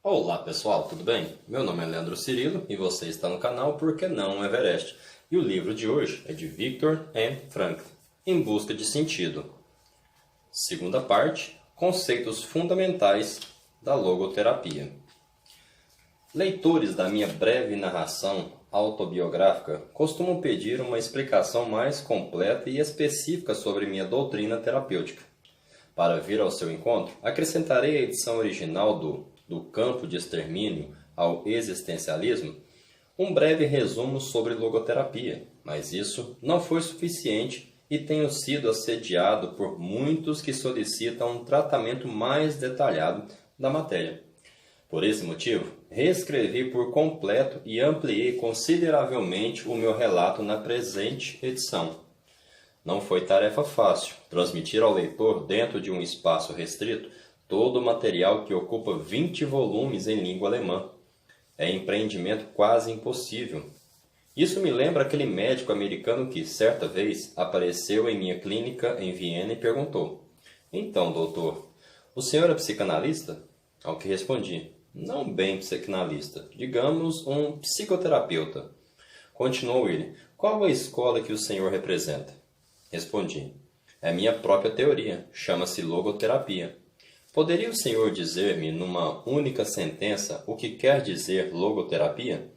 Olá pessoal, tudo bem? Meu nome é Leandro Cirilo e você está no canal Por que não Everest? E o livro de hoje é de Viktor M. Frankl, Em Busca de Sentido. Segunda parte, conceitos fundamentais da logoterapia. Leitores da minha breve narração autobiográfica costumam pedir uma explicação mais completa e específica sobre minha doutrina terapêutica. Para vir ao seu encontro, acrescentarei a edição original do Campo de Extermínio ao Existencialismo, um breve resumo sobre logoterapia, mas isso não foi suficiente e tenho sido assediado por muitos que solicitam um tratamento mais detalhado da matéria. Por esse motivo, reescrevi por completo e ampliei consideravelmente o meu relato na presente edição. Não foi tarefa fácil transmitir ao leitor, dentro de um espaço restrito, todo o material que ocupa 20 volumes em língua alemã. É empreendimento quase impossível. Isso me lembra aquele médico americano que, certa vez, apareceu em minha clínica em Viena e perguntou: "Então, doutor, o senhor é psicanalista?" Ao que respondi: "Não bem psicanalista, digamos um psicoterapeuta." Continuou ele: "Qual a escola que o senhor representa?" Respondi: "É minha própria teoria, chama-se logoterapia." Poderia o senhor dizer-me, numa única sentença, o que quer dizer logoterapia?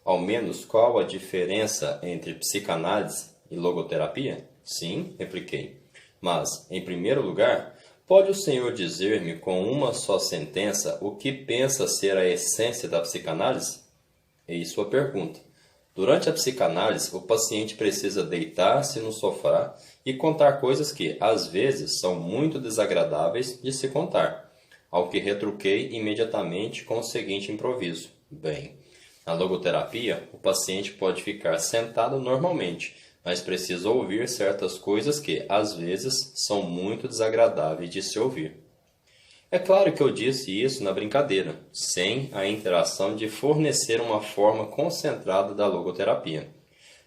Ao menos qual a diferença entre psicanálise e logoterapia? Sim, repliquei. Mas, em primeiro lugar, pode o senhor dizer-me com uma só sentença o que pensa ser a essência da psicanálise? Eis sua pergunta. Durante a psicanálise, o paciente precisa deitar-se no sofá e contar coisas que, às vezes, são muito desagradáveis de se contar, ao que retruquei imediatamente com o seguinte improviso. Bem, na logoterapia, o paciente pode ficar sentado normalmente, mas precisa ouvir certas coisas que, às vezes, são muito desagradáveis de se ouvir. É claro que eu disse isso na brincadeira, sem a interação de fornecer uma forma concentrada da logoterapia.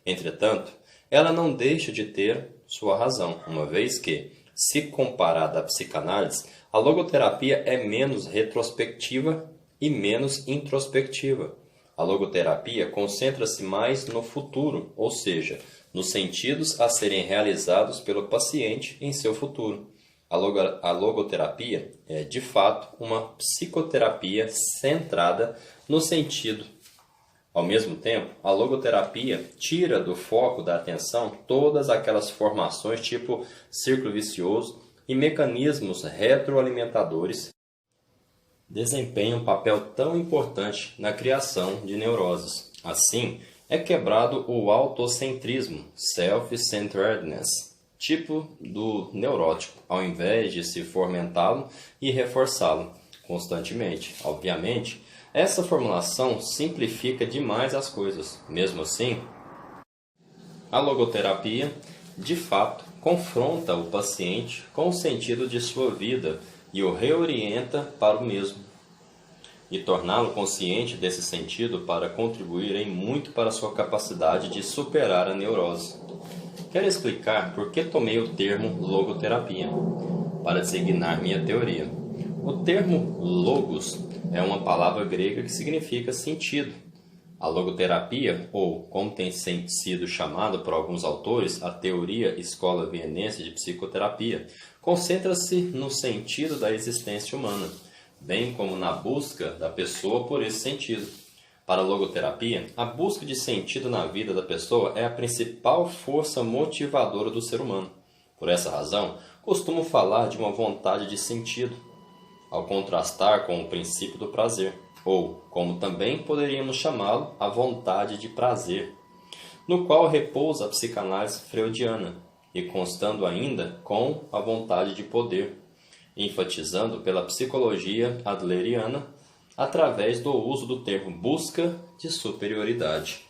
Entretanto, ela não deixa de ter sua razão, uma vez que, se comparada à psicanálise, a logoterapia é menos retrospectiva e menos introspectiva. A logoterapia concentra-se mais no futuro, ou seja, nos sentidos a serem realizados pelo paciente em seu futuro. A logoterapia é, de fato, uma psicoterapia centrada no sentido. Ao mesmo tempo, a logoterapia tira do foco da atenção todas aquelas formações tipo círculo vicioso e mecanismos retroalimentadores desempenham um papel tão importante na criação de neuroses. Assim, é quebrado o autocentrismo, self-centeredness, tipo do neurótico, ao invés de se fomentá-lo e reforçá-lo constantemente. Obviamente, essa formulação simplifica demais as coisas. Mesmo assim, a logoterapia, de fato, confronta o paciente com o sentido de sua vida e o reorienta para o mesmo, e torná-lo consciente desse sentido para contribuir em muito para a sua capacidade de superar a neurose. Quero explicar por que tomei o termo logoterapia, para designar minha teoria. O termo logos é uma palavra grega que significa sentido. A logoterapia, ou como tem sido chamado por alguns autores, a teoria escola vienense de psicoterapia, concentra-se no sentido da existência humana, bem como na busca da pessoa por esse sentido. Para a logoterapia, a busca de sentido na vida da pessoa é a principal força motivadora do ser humano. Por essa razão, costumo falar de uma vontade de sentido, ao contrastar com o princípio do prazer, ou, como também poderíamos chamá-lo, a vontade de prazer, no qual repousa a psicanálise freudiana, e constando ainda com a vontade de poder, enfatizando pela psicologia adleriana, através do uso do termo busca de superioridade,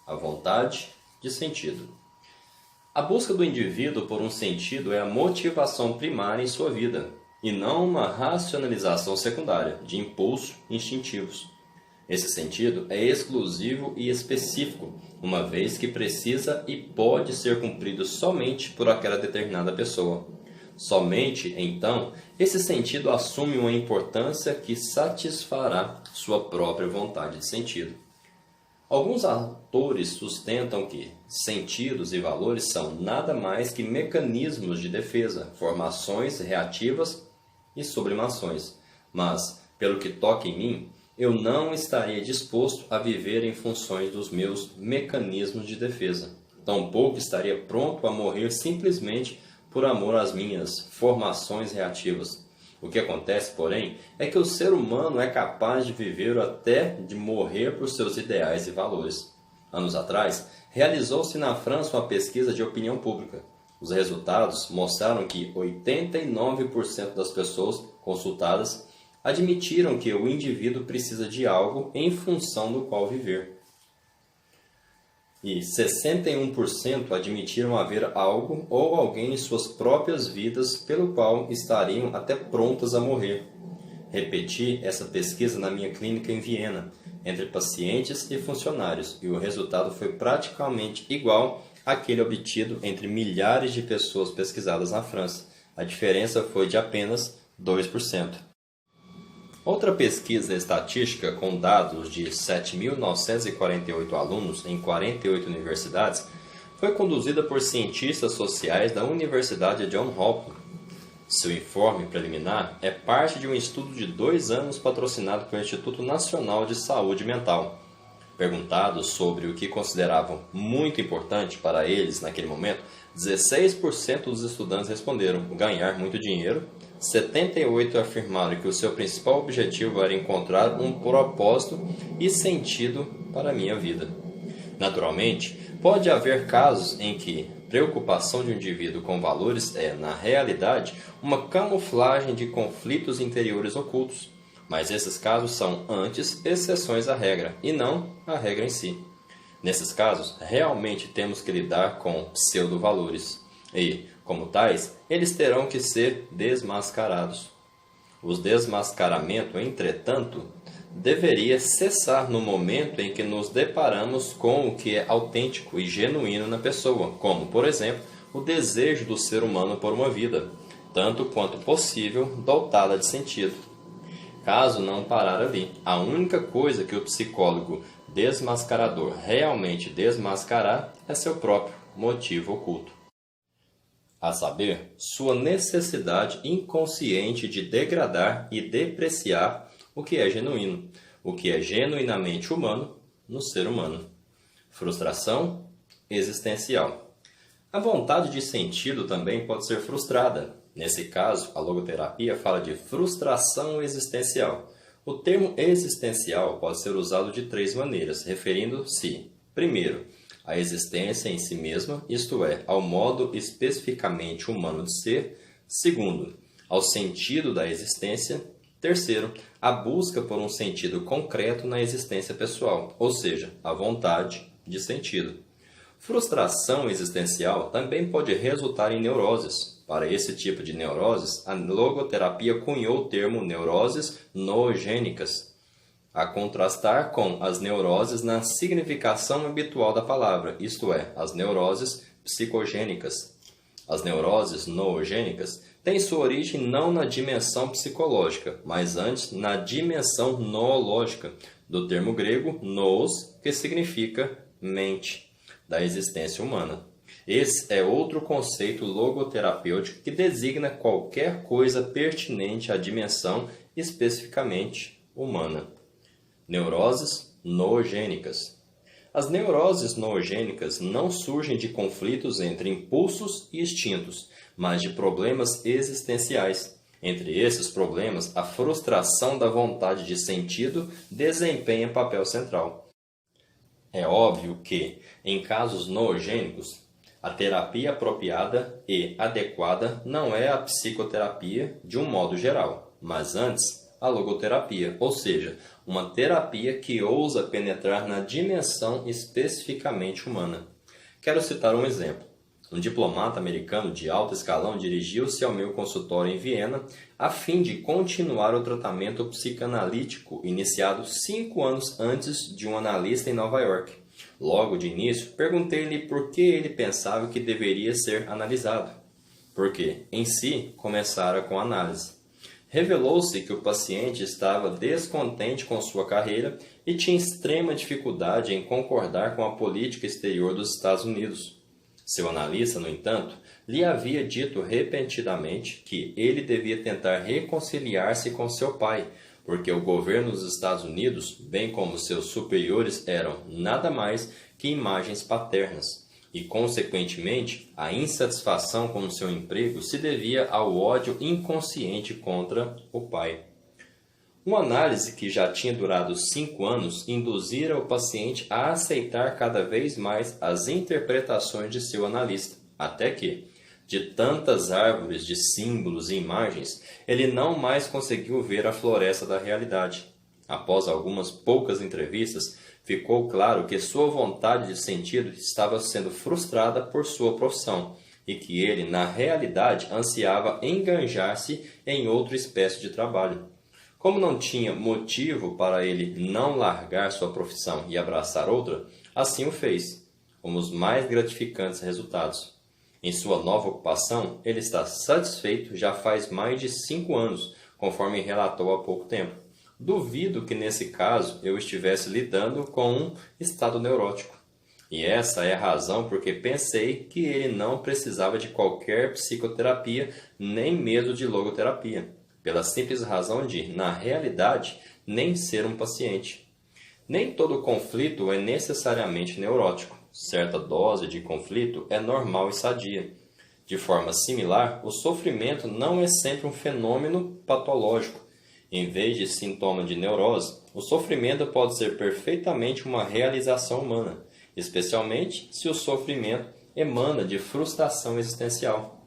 a vontade de sentido. A busca do indivíduo por um sentido é a motivação primária em sua vida, e não uma racionalização secundária de impulsos instintivos. Esse sentido é exclusivo e específico, uma vez que precisa e pode ser cumprido somente por aquela determinada pessoa. Somente então esse sentido assume uma importância que satisfará sua própria vontade de sentido. Alguns autores sustentam que sentidos e valores são nada mais que mecanismos de defesa, formações reativas e sublimações. Mas, pelo que toca em mim, eu não estaria disposto a viver em funções dos meus mecanismos de defesa. Tampouco estaria pronto a morrer simplesmente por amor às minhas formações reativas. O que acontece, porém, é que o ser humano é capaz de viver até de morrer por seus ideais e valores. Anos atrás, realizou-se na França uma pesquisa de opinião pública. Os resultados mostraram que 89% das pessoas consultadas admitiram que o indivíduo precisa de algo em função do qual viver. E 61% admitiram haver algo ou alguém em suas próprias vidas pelo qual estariam até prontas a morrer. Repeti essa pesquisa na minha clínica em Viena, entre pacientes e funcionários, e o resultado foi praticamente igual àquele obtido entre milhares de pessoas pesquisadas na França. A diferença foi de apenas 2%. Outra pesquisa estatística com dados de 7.948 alunos em 48 universidades foi conduzida por cientistas sociais da Universidade Johns Hopkins. Seu informe preliminar é parte de um estudo de 2 anos patrocinado pelo Instituto Nacional de Saúde Mental. Perguntados sobre o que consideravam muito importante para eles naquele momento, 16% dos estudantes responderam ganhar muito dinheiro, 78% afirmaram que o seu principal objetivo era encontrar um propósito e sentido para a minha vida. Naturalmente, pode haver casos em que preocupação de um indivíduo com valores é, na realidade, uma camuflagem de conflitos interiores ocultos, mas esses casos são antes exceções à regra e não a regra em si. Nesses casos, realmente temos que lidar com pseudo-valores e, como tais, eles terão que ser desmascarados. O desmascaramento, entretanto, deveria cessar no momento em que nos deparamos com o que é autêntico e genuíno na pessoa, como, por exemplo, o desejo do ser humano por uma vida, tanto quanto possível, dotada de sentido. Caso não parar ali, a única coisa que o psicólogo desmascarador realmente desmascarar é seu próprio motivo oculto. A saber, sua necessidade inconsciente de degradar e depreciar o que é genuíno, o que é genuinamente humano no ser humano. Frustração existencial. A vontade de sentido também pode ser frustrada. Nesse caso, a logoterapia fala de frustração existencial. O termo existencial pode ser usado de 3 maneiras, referindo-se, primeiro, à existência em si mesma, isto é, ao modo especificamente humano de ser. Segundo, ao sentido da existência. Terceiro, a busca por um sentido concreto na existência pessoal, ou seja, a vontade de sentido. Frustração existencial também pode resultar em neuroses. Para esse tipo de neuroses, a logoterapia cunhou o termo neuroses noogênicas, a contrastar com as neuroses na significação habitual da palavra, isto é, as neuroses psicogênicas. As neuroses noogênicas têm sua origem não na dimensão psicológica, mas antes na dimensão noológica, do termo grego nous, que significa mente, da existência humana. Esse é outro conceito logoterapêutico que designa qualquer coisa pertinente à dimensão especificamente humana. Neuroses noogênicas. As neuroses noogênicas não surgem de conflitos entre impulsos e instintos, mas de problemas existenciais. Entre esses problemas, a frustração da vontade de sentido desempenha papel central. É óbvio que, em casos noogênicos, a terapia apropriada e adequada não é a psicoterapia de um modo geral, mas antes a logoterapia, ou seja, uma terapia que ousa penetrar na dimensão especificamente humana. Quero citar um exemplo. Um diplomata americano de alto escalão dirigiu-se ao meu consultório em Viena a fim de continuar o tratamento psicanalítico iniciado 5 anos antes de um analista em Nova York. Logo de início, perguntei-lhe por que ele pensava que deveria ser analisado. porque, em si, começara com análise. Revelou-se que o paciente estava descontente com sua carreira e tinha extrema dificuldade em concordar com a política exterior dos Estados Unidos. Seu analista, no entanto, lhe havia dito repentinamente que ele devia tentar reconciliar-se com seu pai, porque o governo dos Estados Unidos, bem como seus superiores, eram nada mais que imagens paternas. E, consequentemente, a insatisfação com seu emprego se devia ao ódio inconsciente contra o pai. Uma análise que já tinha durado 5 anos induzira o paciente a aceitar cada vez mais as interpretações de seu analista, até que, de tantas árvores de símbolos e imagens, ele não mais conseguiu ver a floresta da realidade. Após algumas poucas entrevistas, ficou claro que sua vontade de sentido estava sendo frustrada por sua profissão e que ele, na realidade, ansiava enganjar-se em outra espécie de trabalho. Como não tinha motivo para ele não largar sua profissão e abraçar outra, assim o fez, com os mais gratificantes resultados. Em sua nova ocupação, ele está satisfeito já faz mais de 5 anos, conforme relatou há pouco tempo. Duvido que nesse caso eu estivesse lidando com um estado neurótico. E essa é a razão porque pensei que ele não precisava de qualquer psicoterapia, nem mesmo de logoterapia, pela simples razão de, na realidade, nem ser um paciente. Nem todo conflito é necessariamente neurótico. Certa dose de conflito é normal e sadia. De forma similar, o sofrimento não é sempre um fenômeno patológico. Em vez de sintoma de neurose, o sofrimento pode ser perfeitamente uma realização humana, especialmente se o sofrimento emana de frustração existencial.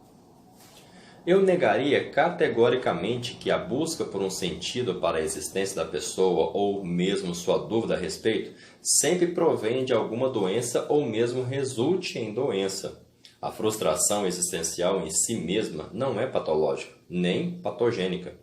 Eu negaria categoricamente que a busca por um sentido para a existência da pessoa ou mesmo sua dúvida a respeito sempre provém de alguma doença ou mesmo resulte em doença. A frustração existencial em si mesma não é patológica, nem patogênica.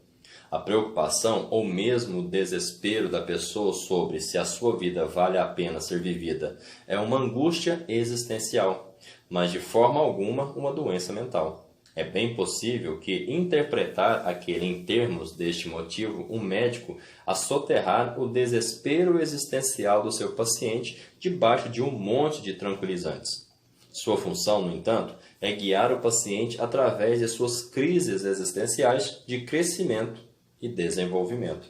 A preocupação ou mesmo o desespero da pessoa sobre se a sua vida vale a pena ser vivida é uma angústia existencial, mas de forma alguma uma doença mental. É bem possível que interpretar aquele em termos deste motivo um médico a soterrar o desespero existencial do seu paciente debaixo de um monte de tranquilizantes. Sua função, no entanto, é guiar o paciente através de suas crises existenciais de crescimento e desenvolvimento.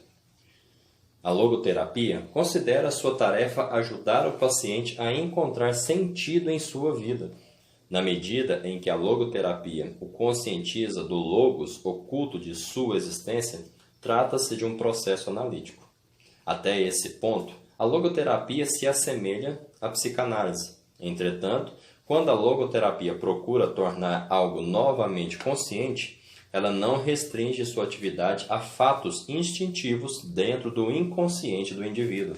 A logoterapia considera sua tarefa ajudar o paciente a encontrar sentido em sua vida. Na medida em que a logoterapia o conscientiza do logos oculto de sua existência, trata-se de um processo analítico. Até esse ponto, a logoterapia se assemelha à psicanálise. Entretanto, quando a logoterapia procura tornar algo novamente consciente, ela não restringe sua atividade a fatos instintivos dentro do inconsciente do indivíduo,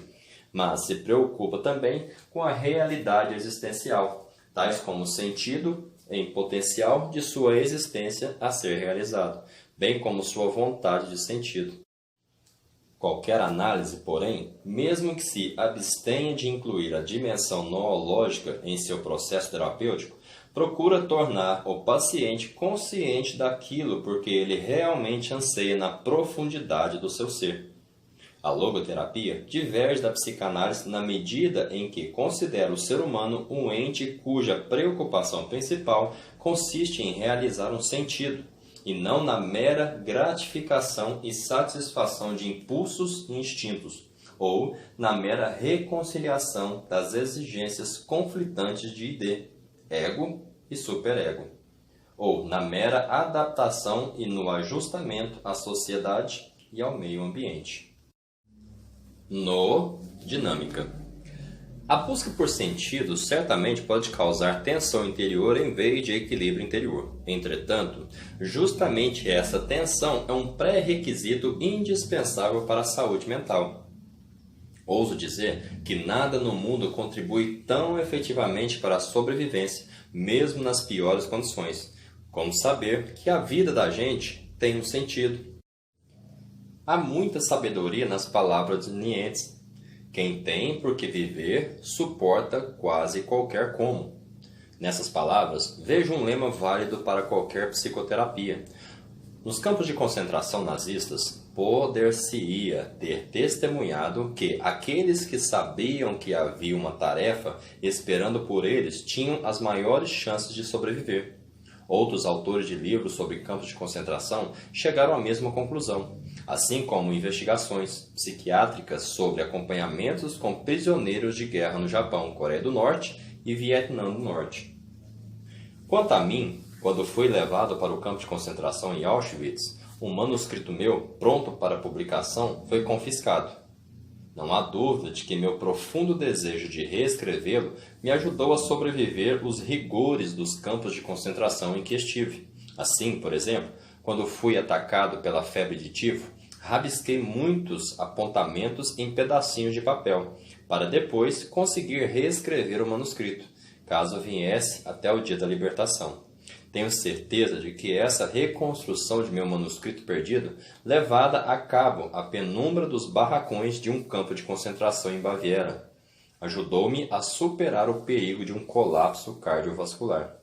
mas se preocupa também com a realidade existencial, tais como o sentido em potencial de sua existência a ser realizado, bem como sua vontade de sentido. Qualquer análise, porém, mesmo que se abstenha de incluir a dimensão noológica em seu processo terapêutico, procura tornar o paciente consciente daquilo porque ele realmente anseia na profundidade do seu ser. A logoterapia diverge da psicanálise na medida em que considera o ser humano um ente cuja preocupação principal consiste em realizar um sentido, e não na mera gratificação e satisfação de impulsos e instintos, ou na mera reconciliação das exigências conflitantes de id, ego e superego, ou na mera adaptação e no ajustamento à sociedade e ao meio ambiente. Dinâmica. A busca por sentido certamente pode causar tensão interior em vez de equilíbrio interior. Entretanto, justamente essa tensão é um pré-requisito indispensável para a saúde mental. Ouso dizer que nada no mundo contribui tão efetivamente para a sobrevivência, mesmo nas piores condições, como saber que a vida da gente tem um sentido. Há muita sabedoria nas palavras de Nietzsche. Quem tem por que viver, suporta quase qualquer como. Nessas palavras, vejo um lema válido para qualquer psicoterapia. Nos campos de concentração nazistas, poder-se-ia ter testemunhado que aqueles que sabiam que havia uma tarefa esperando por eles tinham as maiores chances de sobreviver. Outros autores de livros sobre campos de concentração chegaram à mesma conclusão, assim como investigações psiquiátricas sobre acompanhamentos com prisioneiros de guerra no Japão, Coreia do Norte e Vietnã do Norte. Quanto a mim, quando fui levado para o campo de concentração em Auschwitz, um manuscrito meu, pronto para publicação, foi confiscado. Não há dúvida de que meu profundo desejo de reescrevê-lo me ajudou a sobreviver os rigores dos campos de concentração em que estive. Assim, por exemplo, quando fui atacado pela febre de tifo, rabisquei muitos apontamentos em pedacinhos de papel, para depois conseguir reescrever o manuscrito, caso viesse até o dia da libertação. Tenho certeza de que essa reconstrução de meu manuscrito perdido, levada a cabo à penumbra dos barracões de um campo de concentração em Baviera, ajudou-me a superar o perigo de um colapso cardiovascular.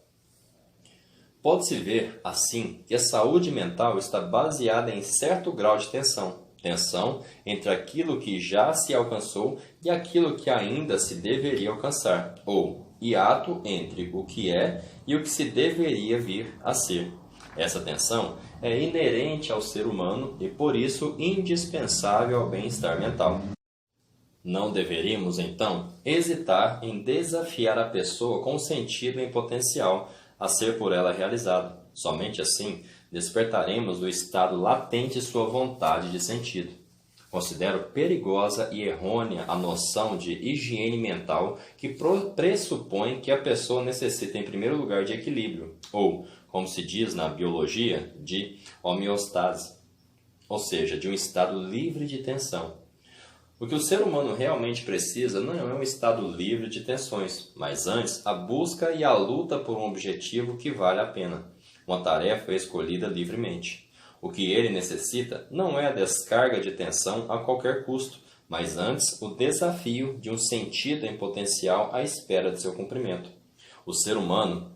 Pode-se ver, assim, que a saúde mental está baseada em certo grau de tensão entre aquilo que já se alcançou e aquilo que ainda se deveria alcançar, ou hiato entre o que é e o que se deveria vir a ser. Essa tensão é inerente ao ser humano e, por isso, indispensável ao bem-estar mental. Não deveríamos, então, hesitar em desafiar a pessoa com sentido em potencial a ser por ela realizado. Somente assim despertaremos do estado latente sua vontade de sentido. Considero perigosa e errônea a noção de higiene mental que pressupõe que a pessoa necessita, em primeiro lugar, de equilíbrio, ou, como se diz na biologia, de homeostase, ou seja, de um estado livre de tensão. O que o ser humano realmente precisa não é um estado livre de tensões, mas antes a busca e a luta por um objetivo que vale a pena, uma tarefa escolhida livremente. O que ele necessita não é a descarga de tensão a qualquer custo, mas antes o desafio de um sentido em potencial à espera de seu cumprimento. O ser humano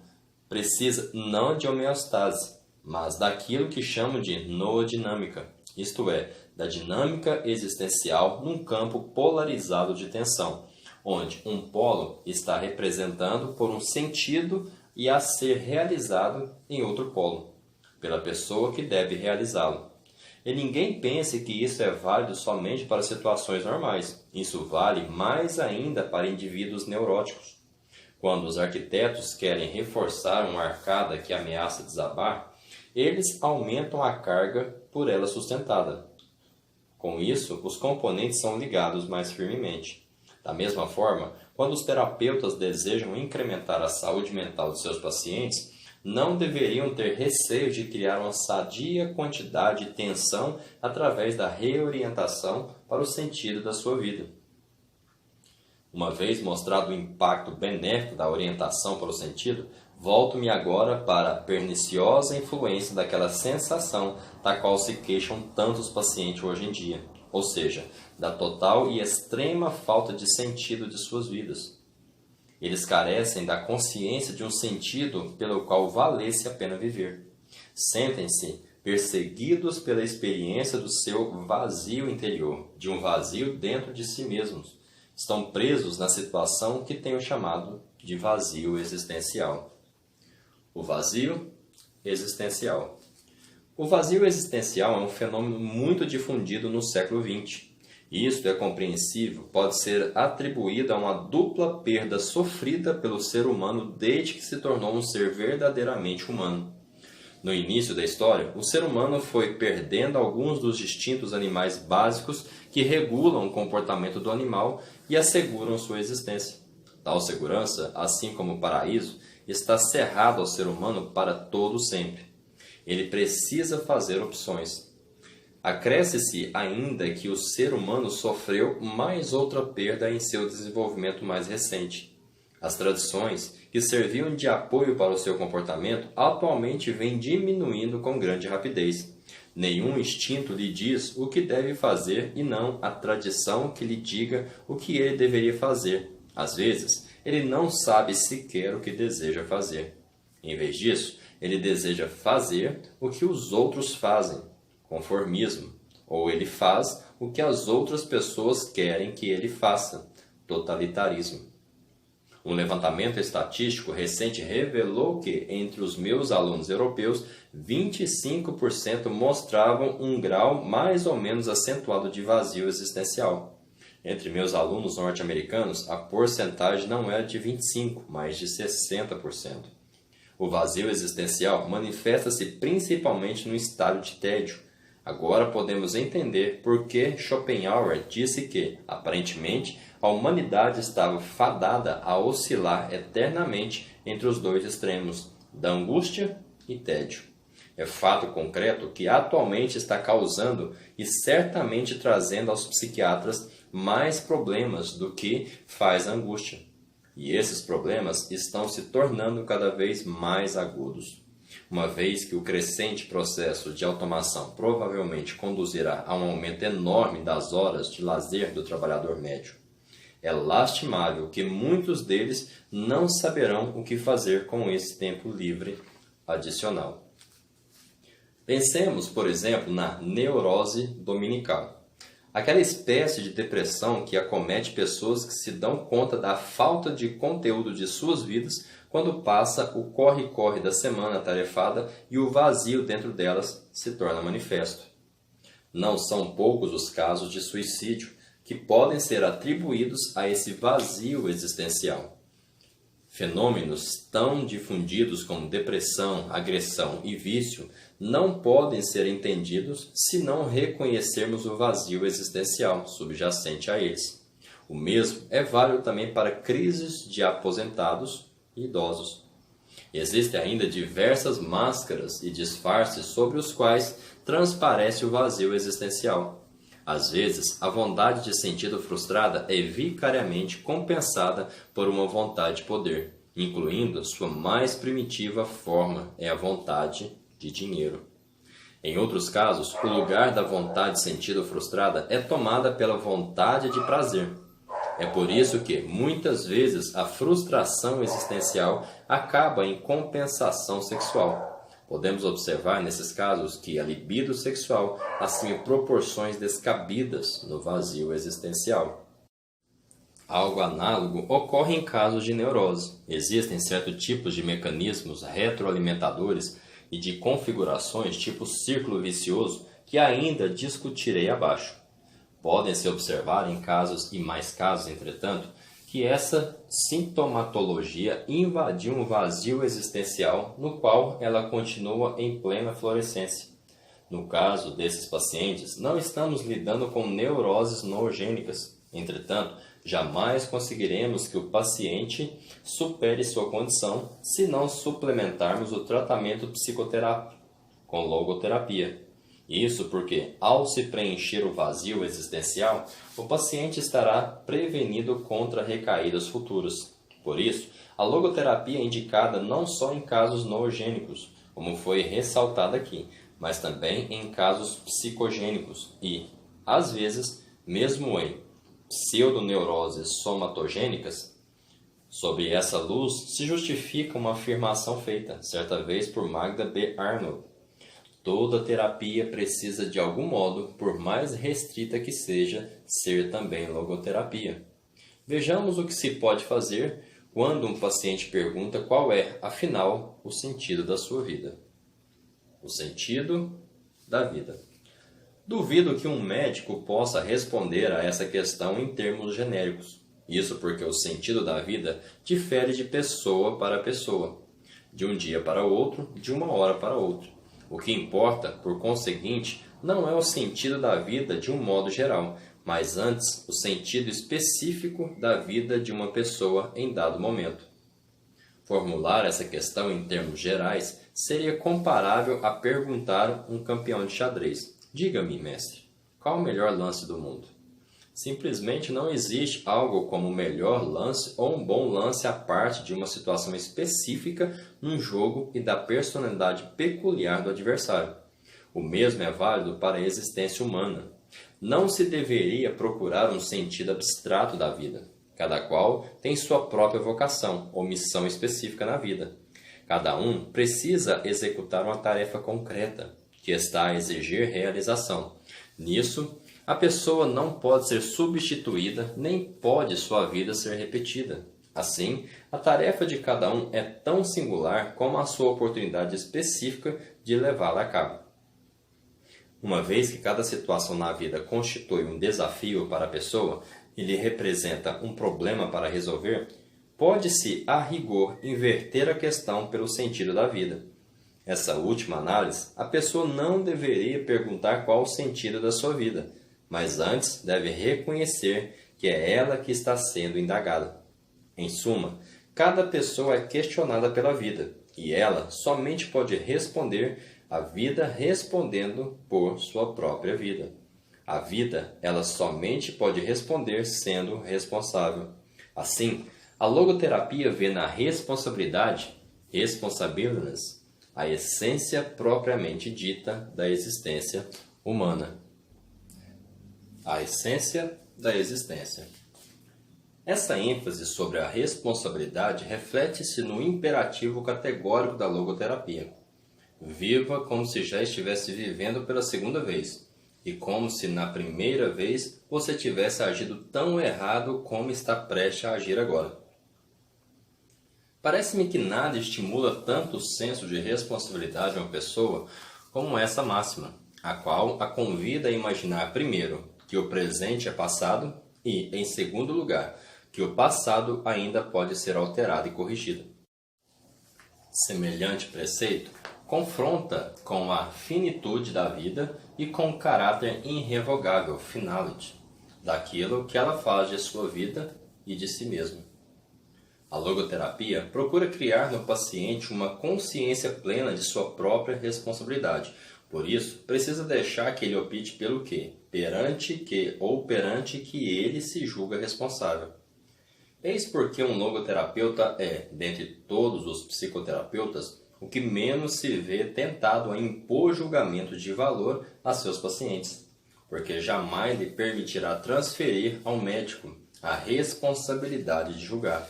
precisa não de homeostase, mas daquilo que chamo de noodinâmica, isto é, da dinâmica existencial num campo polarizado de tensão, onde um polo está representado por um sentido e a ser realizado em outro polo, pela pessoa que deve realizá-lo. E ninguém pense que isso é válido somente para situações normais. Isso vale mais ainda para indivíduos neuróticos. Quando os arquitetos querem reforçar uma arcada que ameaça desabar, eles aumentam a carga por ela sustentada. Com isso, os componentes são ligados mais firmemente. Da mesma forma, quando os terapeutas desejam incrementar a saúde mental de seus pacientes, não deveriam ter receio de criar uma sadia quantidade de tensão através da reorientação para o sentido da sua vida. Uma vez mostrado o impacto benéfico da orientação para o sentido, volto-me agora para a perniciosa influência daquela sensação da qual se queixam tantos pacientes hoje em dia, ou seja, da total e extrema falta de sentido de suas vidas. Eles carecem da consciência de um sentido pelo qual valesse a pena viver. Sentem-se perseguidos pela experiência do seu vazio interior, de um vazio dentro de si mesmos. Estão presos na situação que tenho chamado de vazio existencial. O vazio existencial. O vazio existencial é um fenômeno muito difundido no século XX. Isto é compreensível, pode ser atribuído a uma dupla perda sofrida pelo ser humano desde que se tornou um ser verdadeiramente humano. No início da história, o ser humano foi perdendo alguns dos instintos animais básicos que regulam o comportamento do animal e asseguram sua existência. Tal segurança, assim como o paraíso, está cerrado ao ser humano para todo sempre. Ele precisa fazer opções. Acresce-se ainda que o ser humano sofreu mais outra perda em seu desenvolvimento mais recente. As tradições que serviam de apoio para o seu comportamento atualmente vêm diminuindo com grande rapidez. Nenhum instinto lhe diz o que deve fazer e não a tradição que lhe diga o que ele deveria fazer. Às vezes, ele não sabe sequer o que deseja fazer. Em vez disso, ele deseja fazer o que os outros fazem, conformismo, ou ele faz o que as outras pessoas querem que ele faça, totalitarismo. Um levantamento estatístico recente revelou que, entre os meus alunos europeus, 25% mostravam um grau mais ou menos acentuado de vazio existencial. Entre meus alunos norte-americanos, a porcentagem não era de 25%, mas de 60%. O vazio existencial manifesta-se principalmente no estado de tédio. Agora podemos entender por que Schopenhauer disse que, aparentemente, a humanidade estava fadada a oscilar eternamente entre os dois extremos, da angústia e tédio. É fato concreto que atualmente está causando e certamente trazendo aos psiquiatras mais problemas do que faz a angústia. E esses problemas estão se tornando cada vez mais agudos, uma vez que o crescente processo de automação provavelmente conduzirá a um aumento enorme das horas de lazer do trabalhador médio. É lastimável que muitos deles não saberão o que fazer com esse tempo livre adicional. Pensemos, por exemplo, na neurose dominical. Aquela espécie de depressão que acomete pessoas que se dão conta da falta de conteúdo de suas vidas quando passa o corre-corre da semana atarefada e o vazio dentro delas se torna manifesto. Não são poucos os casos de suicídio que podem ser atribuídos a esse vazio existencial. Fenômenos tão difundidos como depressão, agressão e vício não podem ser entendidos se não reconhecermos o vazio existencial subjacente a eles. O mesmo é válido também para crises de aposentados e idosos. Existem ainda diversas máscaras e disfarces sobre os quais transparece o vazio existencial. Às vezes, a vontade de sentido frustrada é vicariamente compensada por uma vontade de poder, incluindo sua mais primitiva forma, é a vontade de dinheiro. Em outros casos, o lugar da vontade de sentido frustrada é tomada pela vontade de prazer. É por isso que, muitas vezes, a frustração existencial acaba em compensação sexual. Podemos observar nesses casos que a libido sexual assume proporções descabidas no vazio existencial. Algo análogo ocorre em casos de neurose. Existem certos tipos de mecanismos retroalimentadores e de configurações tipo círculo vicioso que ainda discutirei abaixo. Podem-se observar em casos e mais casos, entretanto, que essa sintomatologia invadiu um vazio existencial no qual ela continua em plena florescência. No caso desses pacientes, não estamos lidando com neuroses noogênicas. Entretanto, jamais conseguiremos que o paciente supere sua condição se não suplementarmos o tratamento psicoterápico com logoterapia. Isso porque, ao se preencher o vazio existencial, o paciente estará prevenido contra recaídas futuras. Por isso, a logoterapia é indicada não só em casos noogênicos, como foi ressaltado aqui, mas também em casos psicogênicos e, às vezes, mesmo em pseudoneuroses somatogênicas. Sob essa luz, se justifica uma afirmação feita, certa vez por Magda B. Arnold. Toda terapia precisa, de algum modo, por mais restrita que seja, ser também logoterapia. Vejamos o que se pode fazer quando um paciente pergunta qual é, afinal, o sentido da sua vida. O sentido da vida. Duvido que um médico possa responder a essa questão em termos genéricos. Isso porque o sentido da vida difere de pessoa para pessoa, de um dia para outro, de uma hora para outra. O que importa, por conseguinte, não é o sentido da vida de um modo geral, mas antes o sentido específico da vida de uma pessoa em dado momento. Formular essa questão em termos gerais seria comparável a perguntar um campeão de xadrez: diga-me, mestre, qual o melhor lance do mundo? Simplesmente não existe algo como o melhor lance ou um bom lance à parte de uma situação específica num jogo e da personalidade peculiar do adversário. O mesmo é válido para a existência humana. Não se deveria procurar um sentido abstrato da vida. Cada qual tem sua própria vocação ou missão específica na vida. Cada um precisa executar uma tarefa concreta, que está a exigir realização. Nisso, a pessoa não pode ser substituída, nem pode sua vida ser repetida. Assim, a tarefa de cada um é tão singular como a sua oportunidade específica de levá-la a cabo. Uma vez que cada situação na vida constitui um desafio para a pessoa e lhe representa um problema para resolver, pode-se, a rigor, inverter a questão pelo sentido da vida. Nessa última análise, a pessoa não deveria perguntar qual o sentido da sua vida, mas antes deve reconhecer que é ela que está sendo indagada. Em suma, cada pessoa é questionada pela vida, e ela somente pode responder à vida respondendo por sua própria vida. A vida, ela somente pode responder sendo responsável. Assim, a logoterapia vê na responsabilidade, responsibility, a essência propriamente dita da existência humana. A essência da existência. Essa ênfase sobre a responsabilidade reflete-se no imperativo categórico da logoterapia. Viva como se já estivesse vivendo pela segunda vez, e como se na primeira vez você tivesse agido tão errado como está prestes a agir agora. Parece-me que nada estimula tanto o senso de responsabilidade em uma pessoa como essa máxima, a qual a convida a imaginar primeiro que o presente é passado e, em segundo lugar, que o passado ainda pode ser alterado e corrigido. Semelhante preceito confronta com a finitude da vida e com o caráter irrevogável, finality, daquilo que ela faz de sua vida e de si mesma. A logoterapia procura criar no paciente uma consciência plena de sua própria responsabilidade. Por isso, precisa deixar que ele opte pelo que, perante que ou perante que ele se julga responsável. Eis porque um logoterapeuta é, dentre todos os psicoterapeutas, o que menos se vê tentado a impor julgamento de valor a seus pacientes, porque jamais lhe permitirá transferir ao médico a responsabilidade de julgar.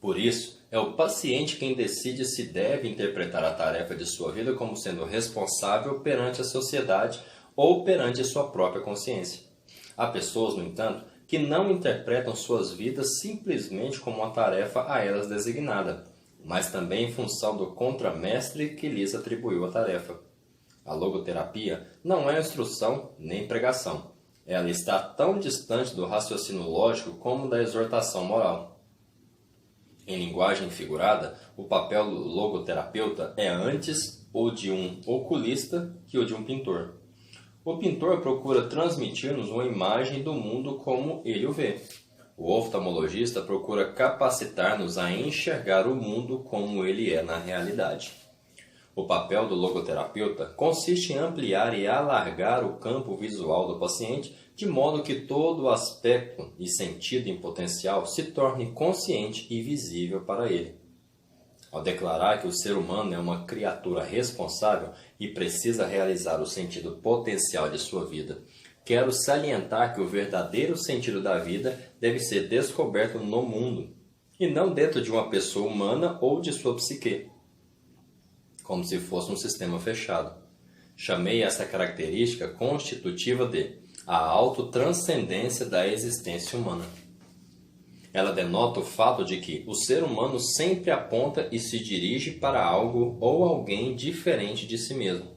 Por isso, é o paciente quem decide se deve interpretar a tarefa de sua vida como sendo responsável perante a sociedade ou perante a sua própria consciência. Há pessoas, no entanto, que não interpretam suas vidas simplesmente como uma tarefa a elas designada, mas também em função do contramestre que lhes atribuiu a tarefa. A logoterapia não é instrução nem pregação. Ela está tão distante do raciocínio lógico como da exortação moral. Em linguagem figurada, o papel do logoterapeuta é antes o de um oculista que o de um pintor. O pintor procura transmitir-nos uma imagem do mundo como ele o vê. O oftalmologista procura capacitar-nos a enxergar o mundo como ele é na realidade. O papel do logoterapeuta consiste em ampliar e alargar o campo visual do paciente de modo que todo aspecto e sentido em potencial se torne consciente e visível para ele. Ao declarar que o ser humano é uma criatura responsável e precisa realizar o sentido potencial de sua vida, quero salientar que o verdadeiro sentido da vida deve ser descoberto no mundo, e não dentro de uma pessoa humana ou de sua psique, como se fosse um sistema fechado. Chamei essa característica constitutiva de a autotranscendência da existência humana. Ela denota o fato de que o ser humano sempre aponta e se dirige para algo ou alguém diferente de si mesmo,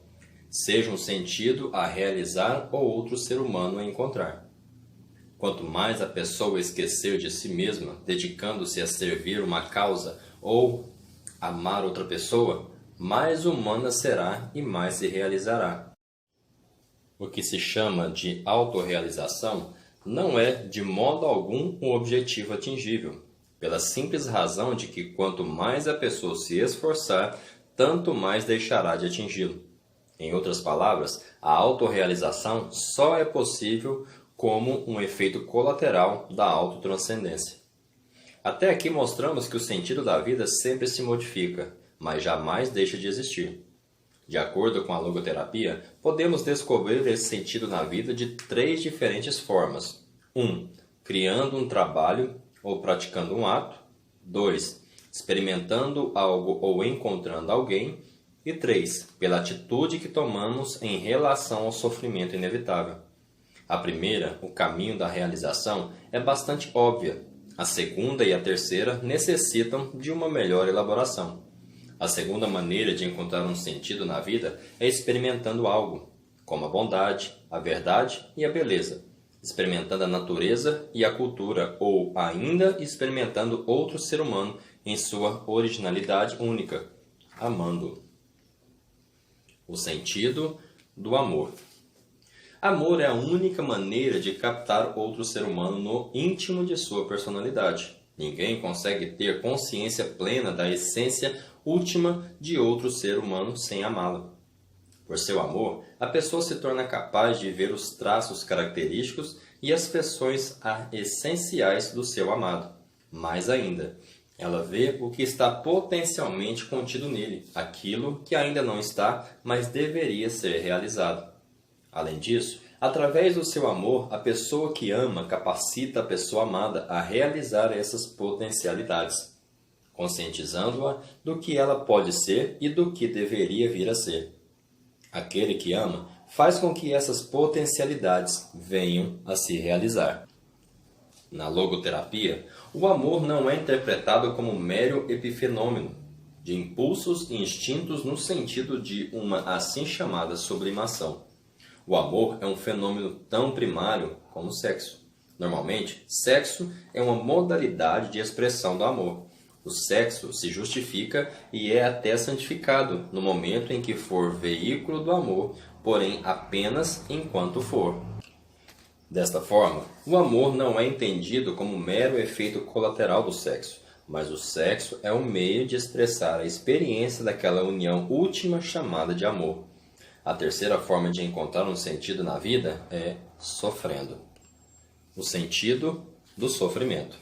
seja um sentido a realizar ou outro ser humano a encontrar. Quanto mais a pessoa esquecer de si mesma, dedicando-se a servir uma causa ou amar outra pessoa, mais humana será e mais se realizará. O que se chama de autorrealização não é, de modo algum, um objetivo atingível, pela simples razão de que quanto mais a pessoa se esforçar, tanto mais deixará de atingi-lo. Em outras palavras, a autorrealização só é possível como um efeito colateral da autotranscendência. Até aqui mostramos que o sentido da vida sempre se modifica, mas jamais deixa de existir. De acordo com a logoterapia, podemos descobrir esse sentido na vida de 3 diferentes formas. 1. criando um trabalho ou praticando um ato. 2. Experimentando algo ou encontrando alguém. E 3. Pela atitude que tomamos em relação ao sofrimento inevitável. A primeira, o caminho da realização, é bastante óbvia. A segunda e a terceira necessitam de uma melhor elaboração. A segunda maneira de encontrar um sentido na vida é experimentando algo, como a bondade, a verdade e a beleza, experimentando a natureza e a cultura, ou ainda experimentando outro ser humano em sua originalidade única, amando. O sentido do amor. Amor é a única maneira de captar outro ser humano no íntimo de sua personalidade. Ninguém consegue ter consciência plena da essência última de outro ser humano sem amá-lo. Por seu amor, a pessoa se torna capaz de ver os traços característicos e as feições essenciais do seu amado. Mais ainda, ela vê o que está potencialmente contido nele, aquilo que ainda não está, mas deveria ser realizado. Além disso, através do seu amor, a pessoa que ama capacita a pessoa amada a realizar essas potencialidades, conscientizando-a do que ela pode ser e do que deveria vir a ser. Aquele que ama faz com que essas potencialidades venham a se realizar. Na logoterapia, o amor não é interpretado como mero epifenômeno de impulsos e instintos no sentido de uma assim chamada sublimação. O amor é um fenômeno tão primário como o sexo. Normalmente, sexo é uma modalidade de expressão do amor. O sexo se justifica e é até santificado no momento em que for veículo do amor, porém apenas enquanto for. Desta forma, o amor não é entendido como mero efeito colateral do sexo, mas o sexo é um meio de expressar a experiência daquela união última chamada de amor. A terceira forma de encontrar um sentido na vida é sofrendo. O sentido do sofrimento.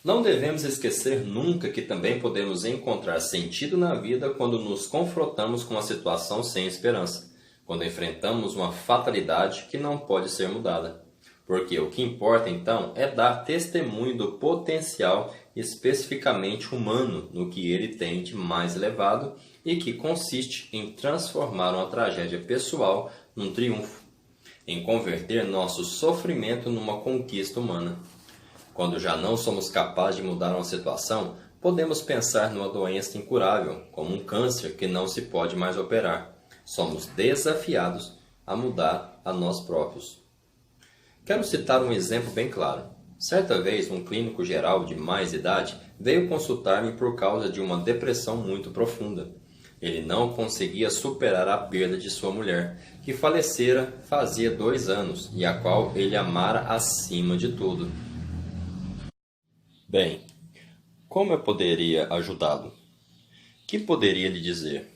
Não devemos esquecer nunca que também podemos encontrar sentido na vida quando nos confrontamos com uma situação sem esperança, quando enfrentamos uma fatalidade que não pode ser mudada. Porque o que importa então é dar testemunho do potencial especificamente humano no que ele tem de mais elevado e que consiste em transformar uma tragédia pessoal num triunfo, em converter nosso sofrimento numa conquista humana. Quando já não somos capazes de mudar uma situação, podemos pensar numa doença incurável, como um câncer que não se pode mais operar. Somos desafiados a mudar a nós próprios. Quero citar um exemplo bem claro. Certa vez, um clínico geral de mais idade veio consultar-me por causa de uma depressão muito profunda. Ele não conseguia superar a perda de sua mulher, que falecera fazia 2 anos e a qual ele amara acima de tudo. Bem, como eu poderia ajudá-lo? Que poderia lhe dizer?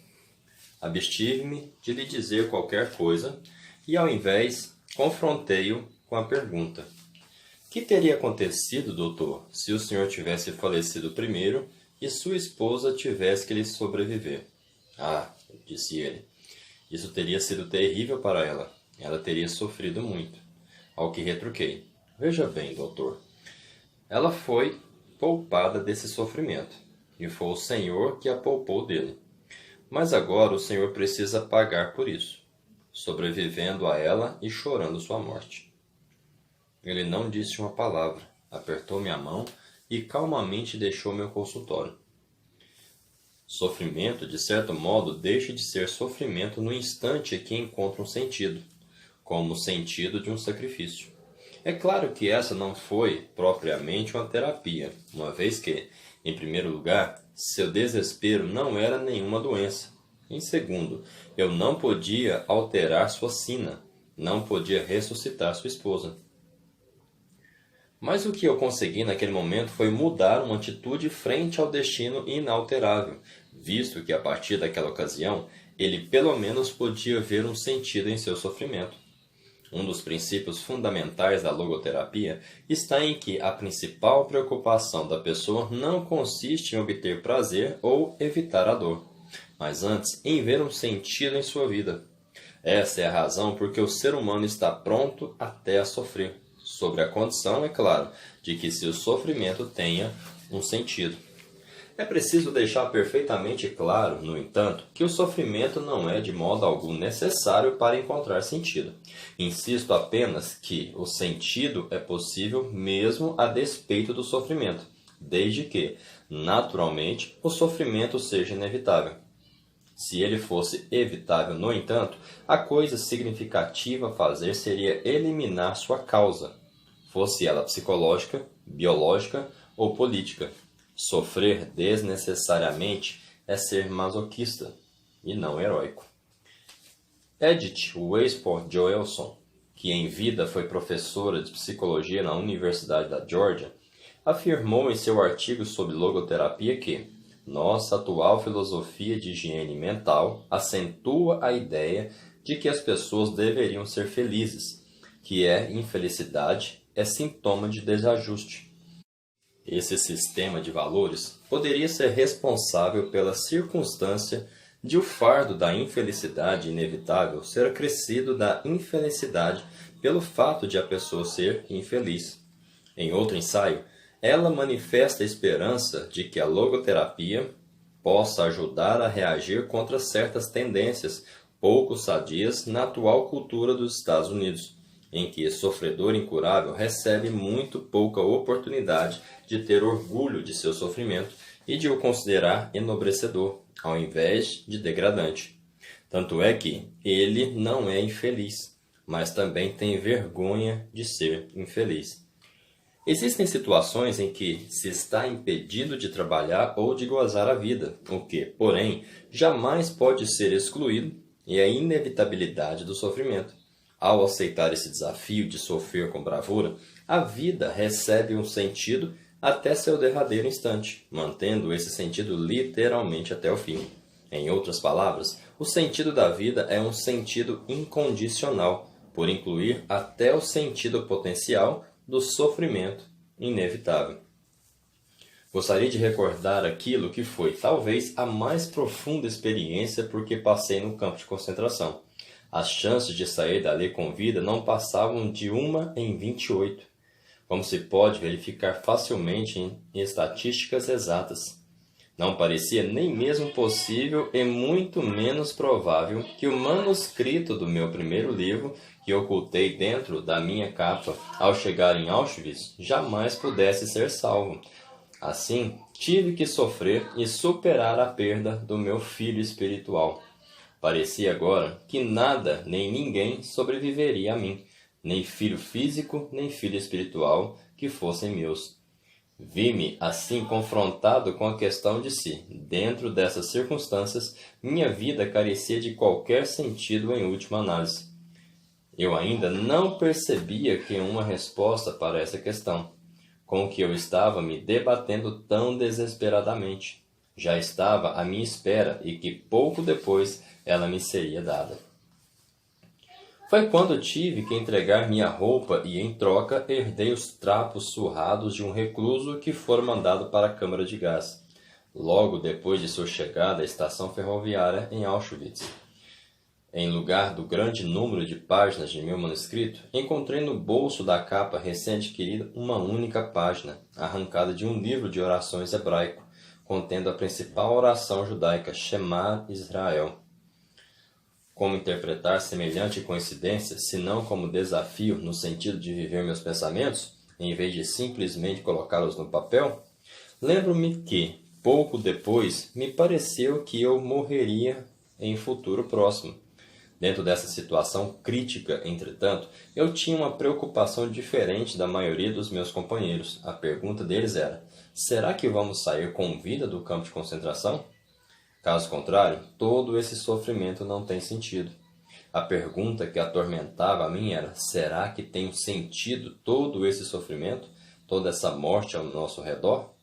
Abstive-me de lhe dizer qualquer coisa e, ao invés, confrontei-o com a pergunta: que teria acontecido, doutor, se o senhor tivesse falecido primeiro e sua esposa tivesse que lhe sobreviver? Ah, disse ele, isso teria sido terrível para ela. Ela teria sofrido muito. Ao que retruquei: veja bem, doutor, ela foi poupada desse sofrimento, e foi o Senhor que a poupou dele. Mas agora o Senhor precisa pagar por isso, sobrevivendo a ela e chorando sua morte. Ele não disse uma palavra, apertou minha mão e calmamente deixou meu consultório. Sofrimento, de certo modo, deixa de ser sofrimento no instante que encontra um sentido, como o sentido de um sacrifício. É claro que essa não foi propriamente uma terapia, uma vez que, em primeiro lugar, seu desespero não era nenhuma doença. Em segundo, eu não podia alterar sua sina, não podia ressuscitar sua esposa. Mas o que eu consegui naquele momento foi mudar uma atitude frente ao destino inalterável, visto que a partir daquela ocasião ele pelo menos podia ver um sentido em seu sofrimento. Um dos princípios fundamentais da logoterapia está em que a principal preocupação da pessoa não consiste em obter prazer ou evitar a dor, mas antes em ver um sentido em sua vida. Essa é a razão por que o ser humano está pronto até a sofrer. sobre a condição, é claro, de que seu sofrimento tenha um sentido. É preciso deixar perfeitamente claro, no entanto, que o sofrimento não é de modo algum necessário para encontrar sentido. Insisto apenas que o sentido é possível mesmo a despeito do sofrimento, desde que, naturalmente, o sofrimento seja inevitável. Se ele fosse evitável, no entanto, a coisa significativa a fazer seria eliminar sua causa, fosse ela psicológica, biológica ou política. Sofrer desnecessariamente é ser masoquista e não heróico. Edith Westport Joelson, que em vida foi professora de psicologia na Universidade da Georgia, afirmou em seu artigo sobre logoterapia que nossa atual filosofia de higiene mental acentua a ideia de que as pessoas deveriam ser felizes, que infelicidade é sintoma de desajuste. Esse sistema de valores poderia ser responsável pela circunstância de o fardo da infelicidade inevitável ser acrescido da infelicidade pelo fato de a pessoa ser infeliz. Em outro ensaio, ela manifesta a esperança de que a logoterapia possa ajudar a reagir contra certas tendências pouco sadias na atual cultura dos Estados Unidos, em que o sofredor incurável recebe muito pouca oportunidade de ter orgulho de seu sofrimento e de o considerar enobrecedor, ao invés de degradante. Tanto é que ele não é infeliz, mas também tem vergonha de ser infeliz. Existem situações em que se está impedido de trabalhar ou de gozar a vida, o que, porém, jamais pode ser excluído, e a inevitabilidade do sofrimento. Ao aceitar esse desafio de sofrer com bravura, a vida recebe um sentido até seu derradeiro instante, mantendo esse sentido literalmente até o fim. Em outras palavras, o sentido da vida é um sentido incondicional, por incluir até o sentido potencial do sofrimento inevitável. Gostaria de recordar aquilo que foi, talvez, a mais profunda experiência porque passei no campo de concentração. As chances de sair dali com vida não passavam de 1 em 28, como se pode verificar facilmente em estatísticas exatas. Não parecia nem mesmo possível e muito menos provável que o manuscrito do meu primeiro livro, que ocultei dentro da minha capa ao chegar em Auschwitz, jamais pudesse ser salvo. Assim, tive que sofrer e superar a perda do meu filho espiritual. Parecia agora que nada nem ninguém sobreviveria a mim, nem filho físico, nem filho espiritual, que fossem meus. Vi-me assim confrontado com a questão de se, dentro dessas circunstâncias, minha vida carecia de qualquer sentido em última análise. Eu ainda não percebia que uma resposta para essa questão, com que eu estava me debatendo tão desesperadamente, já estava à minha espera e que pouco depois ela me seria dada. Foi quando tive que entregar minha roupa e, em troca, herdei os trapos surrados de um recluso que fora mandado para a câmara de gás, logo depois de sua chegada à estação ferroviária em Auschwitz. Em lugar do grande número de páginas de meu manuscrito, encontrei no bolso da capa recém-adquirida uma única página, arrancada de um livro de orações hebraico, contendo a principal oração judaica, Shema Israel. Como interpretar semelhante coincidência, se não como desafio no sentido de viver meus pensamentos, em vez de simplesmente colocá-los no papel? Lembro-me que, pouco depois, me pareceu que eu morreria em futuro próximo. Dentro dessa situação crítica, entretanto, eu tinha uma preocupação diferente da maioria dos meus companheiros. A pergunta deles era: será que vamos sair com vida do campo de concentração? Caso contrário, todo esse sofrimento não tem sentido. A pergunta que atormentava a mim era: será que tem sentido todo esse sofrimento, toda essa morte ao nosso redor?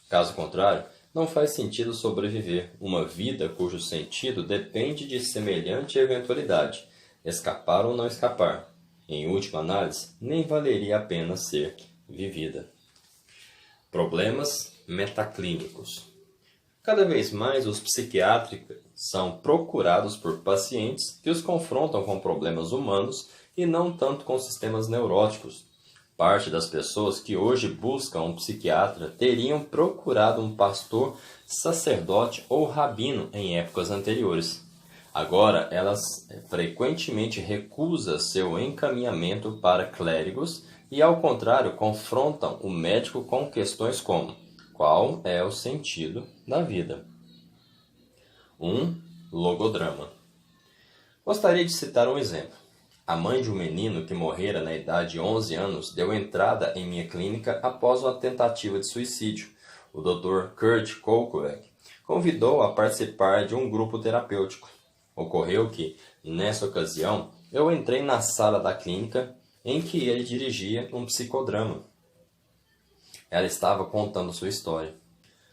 Caso contrário, não faz sentido sobreviver uma vida cujo sentido depende de semelhante eventualidade, escapar ou não escapar. Em última análise, nem valeria a pena ser vivida. Problemas metaclínicos. Cada vez mais os psiquiátricos são procurados por pacientes que os confrontam com problemas humanos e não tanto com sistemas neuróticos. Parte das pessoas que hoje buscam um psiquiatra teriam procurado um pastor, sacerdote ou rabino em épocas anteriores. Agora, elas frequentemente recusam seu encaminhamento para clérigos e, ao contrário, confrontam o médico com questões como: qual é o sentido da vida? Logodrama. Gostaria de citar um exemplo. A mãe de um menino que morrera na idade de 11 anos deu entrada em minha clínica após uma tentativa de suicídio. O Dr. Kurt Kolkovec convidou a participar de um grupo terapêutico. Ocorreu que, nessa ocasião, eu entrei na sala da clínica em que ele dirigia um psicodrama. Ela estava contando sua história.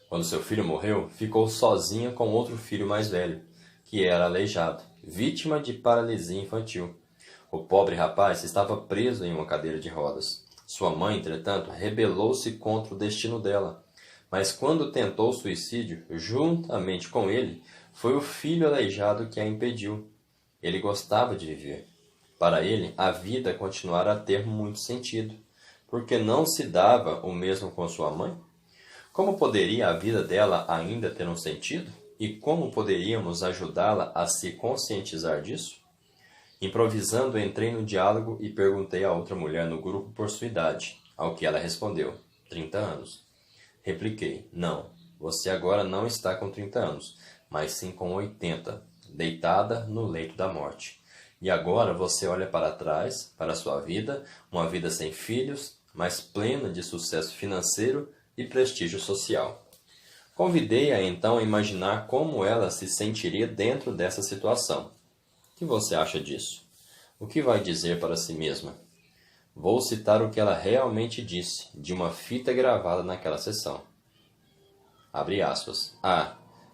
Quando seu filho morreu, ficou sozinha com outro filho mais velho, que era aleijado, vítima de paralisia infantil. O pobre rapaz estava preso em uma cadeira de rodas. Sua mãe, entretanto, rebelou-se contra o destino dela. Mas quando tentou suicídio, juntamente com ele, foi o filho aleijado que a impediu. Ele gostava de viver. Para ele, a vida continuara a ter muito sentido. Porque não se dava o mesmo com sua mãe? Como poderia a vida dela ainda ter um sentido? E como poderíamos ajudá-la a se conscientizar disso? Improvisando, entrei no diálogo e perguntei a outra mulher no grupo por sua idade, ao que ela respondeu: 30 anos. Repliquei: não, você agora não está com 30 anos, mas sim com 80, deitada no leito da morte. E agora você olha para trás, para a sua vida, uma vida sem filhos, mas plena de sucesso financeiro e prestígio social. Convidei-a então a imaginar como ela se sentiria dentro dessa situação. O que você acha disso? O que vai dizer para si mesma? Vou citar o que ela realmente disse, de uma fita gravada naquela sessão. Abre aspas.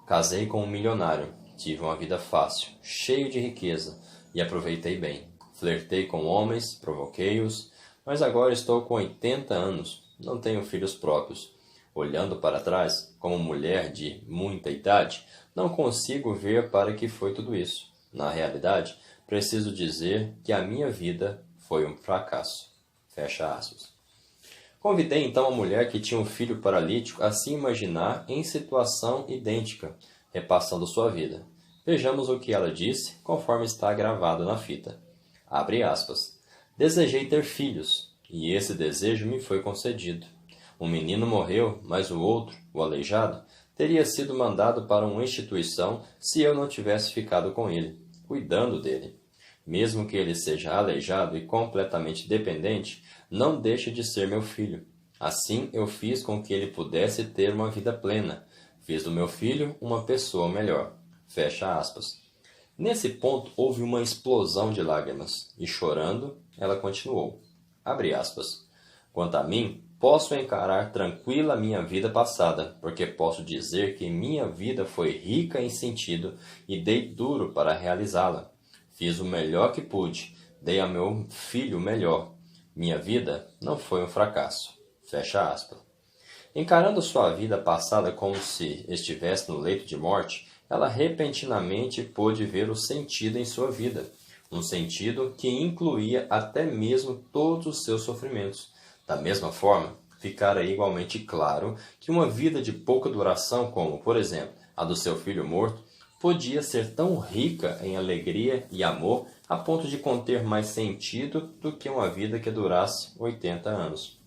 Casei com um milionário. Tive uma vida fácil, cheio de riqueza, e aproveitei bem. Flertei com homens, provoquei-os, mas agora estou com 80 anos, não tenho filhos próprios. Olhando para trás, como mulher de muita idade, não consigo ver para que foi tudo isso. Na realidade, preciso dizer que a minha vida foi um fracasso. Fecha aspas. Convidei então a mulher que tinha um filho paralítico a se imaginar em situação idêntica, repassando sua vida. Vejamos o que ela disse, conforme está gravado na fita. Abre aspas. Desejei ter filhos, e esse desejo me foi concedido. Um menino morreu, mas o outro, o aleijado, teria sido mandado para uma instituição se eu não tivesse ficado com ele, cuidando dele. Mesmo que ele seja aleijado e completamente dependente, não deixa de ser meu filho. Assim eu fiz com que ele pudesse ter uma vida plena. Fiz do meu filho uma pessoa melhor. Fecha aspas. Nesse ponto houve uma explosão de lágrimas, e chorando, ela continuou. Abre aspas. Quanto a mim, posso encarar tranquila a minha vida passada, porque posso dizer que minha vida foi rica em sentido e dei duro para realizá-la. Fiz o melhor que pude, dei a meu filho o melhor. Minha vida não foi um fracasso. Fecha aspas. Encarando sua vida passada como se estivesse no leito de morte, ela repentinamente pôde ver o sentido em sua vida, um sentido que incluía até mesmo todos os seus sofrimentos. Da mesma forma, ficara igualmente claro que uma vida de pouca duração, como, por exemplo, a do seu filho morto, podia ser tão rica em alegria e amor a ponto de conter mais sentido do que uma vida que durasse 80 anos.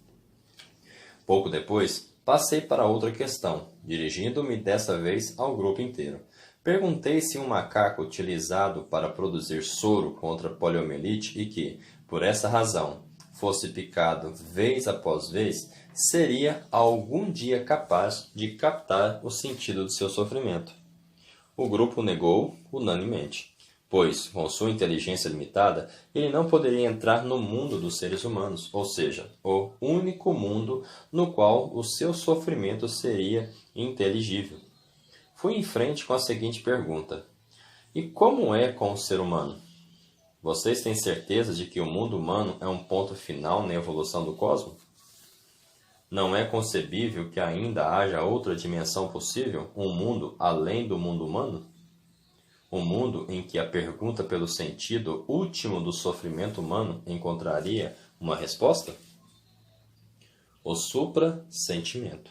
Pouco depois, passei para outra questão, dirigindo-me dessa vez ao grupo inteiro. Perguntei se um macaco utilizado para produzir soro contra poliomielite e que, por essa razão, fosse picado vez após vez, seria algum dia capaz de captar o sentido do seu sofrimento. O grupo negou unanimemente, pois, com sua inteligência limitada, ele não poderia entrar no mundo dos seres humanos, ou seja, o único mundo no qual o seu sofrimento seria inteligível. Fui em frente com a seguinte pergunta: e como é com o ser humano? Vocês têm certeza de que o mundo humano é um ponto final na evolução do cosmos? Não é concebível que ainda haja outra dimensão possível, um mundo além do mundo humano? Um mundo em que a pergunta pelo sentido último do sofrimento humano encontraria uma resposta? o suprasentimento.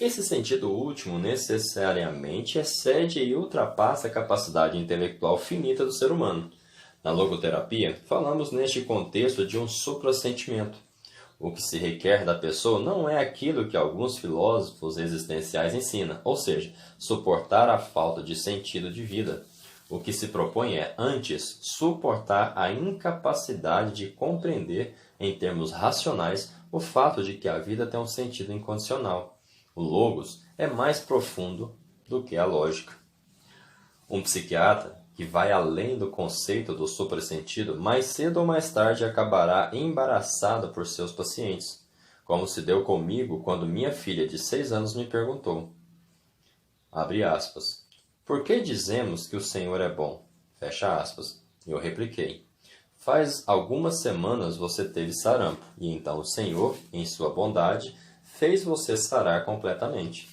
Esse sentido último necessariamente excede e ultrapassa a capacidade intelectual finita do ser humano. Na logoterapia, falamos neste contexto de um suprasentimento. O que se requer da pessoa não é aquilo que alguns filósofos existenciais ensinam, ou seja, suportar a falta de sentido de vida. O que se propõe é, antes, suportar a incapacidade de compreender, em termos racionais, o fato de que a vida tem um sentido incondicional. O logos é mais profundo do que a lógica. Um psiquiatra que vai além do conceito do suprassentido, mais cedo ou mais tarde acabará embaraçado por seus pacientes, como se deu comigo quando minha filha de 6 anos me perguntou, abre aspas, por que dizemos que o Senhor é bom? Fecha aspas. Eu repliquei, faz algumas semanas você teve sarampo, e então o Senhor, em sua bondade, fez você sarar completamente.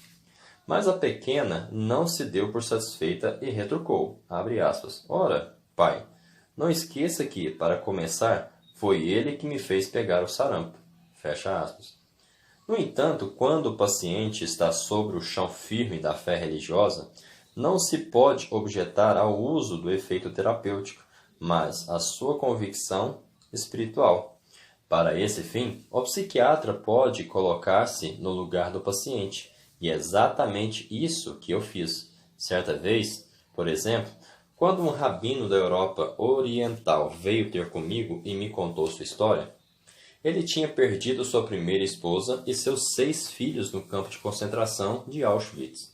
Mas a pequena não se deu por satisfeita e retrucou, abre aspas, ora, pai, não esqueça que, para começar, foi ele que me fez pegar o sarampo, fecha aspas. No entanto, quando o paciente está sobre o chão firme da fé religiosa, não se pode objetar ao uso do efeito terapêutico, mas à sua convicção espiritual. Para esse fim, o psiquiatra pode colocar-se no lugar do paciente, e é exatamente isso que eu fiz. Certa vez, por exemplo, quando um rabino da Europa Oriental veio ter comigo e me contou sua história, ele tinha perdido sua primeira esposa e seus 6 filhos no campo de concentração de Auschwitz,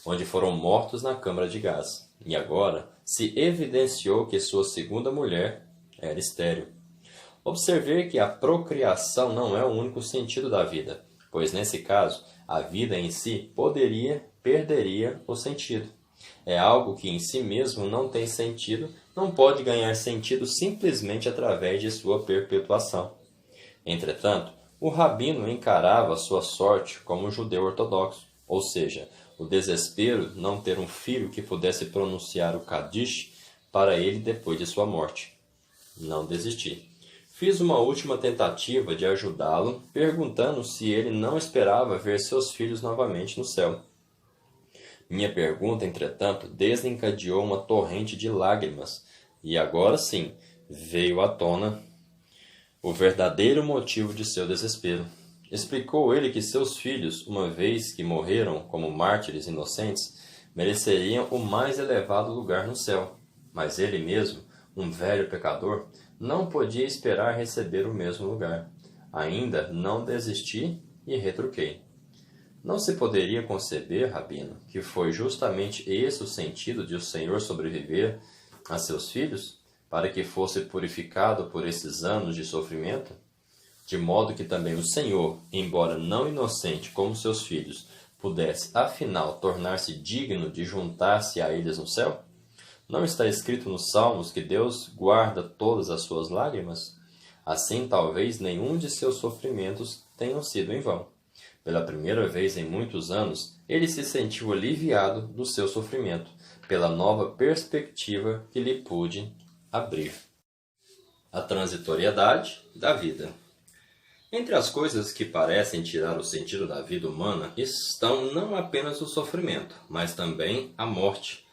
onde foram mortos na câmara de gás, e agora se evidenciou que sua segunda mulher era estéril. Observei que a procriação não é o único sentido da vida, pois nesse caso, a vida em si perderia o sentido. É algo que em si mesmo não tem sentido, não pode ganhar sentido simplesmente através de sua perpetuação. Entretanto, o rabino encarava sua sorte como um judeu ortodoxo, ou seja, o desespero não ter um filho que pudesse pronunciar o Kadish para ele depois de sua morte. Não desisti. Fiz uma última tentativa de ajudá-lo, perguntando se ele não esperava ver seus filhos novamente no céu. Minha pergunta, entretanto, desencadeou uma torrente de lágrimas, e agora sim veio à tona o verdadeiro motivo de seu desespero. Explicou ele que seus filhos, uma vez que morreram como mártires inocentes, mereceriam o mais elevado lugar no céu, mas ele mesmo, um velho pecador, não podia esperar receber o mesmo lugar. Ainda não desisti e retruquei. Não se poderia conceber, rabino, que foi justamente esse o sentido de o Senhor sobreviver a seus filhos, para que fosse purificado por esses anos de sofrimento? De modo que também o Senhor, embora não inocente como seus filhos, pudesse afinal tornar-se digno de juntar-se a eles no céu? Não está escrito nos Salmos que Deus guarda todas as suas lágrimas? Assim, talvez nenhum de seus sofrimentos tenham sido em vão. Pela primeira vez em muitos anos, ele se sentiu aliviado do seu sofrimento, pela nova perspectiva que lhe pude abrir. A transitoriedade da vida. Entre as coisas que parecem tirar o sentido da vida humana estão não apenas o sofrimento, mas também a morte.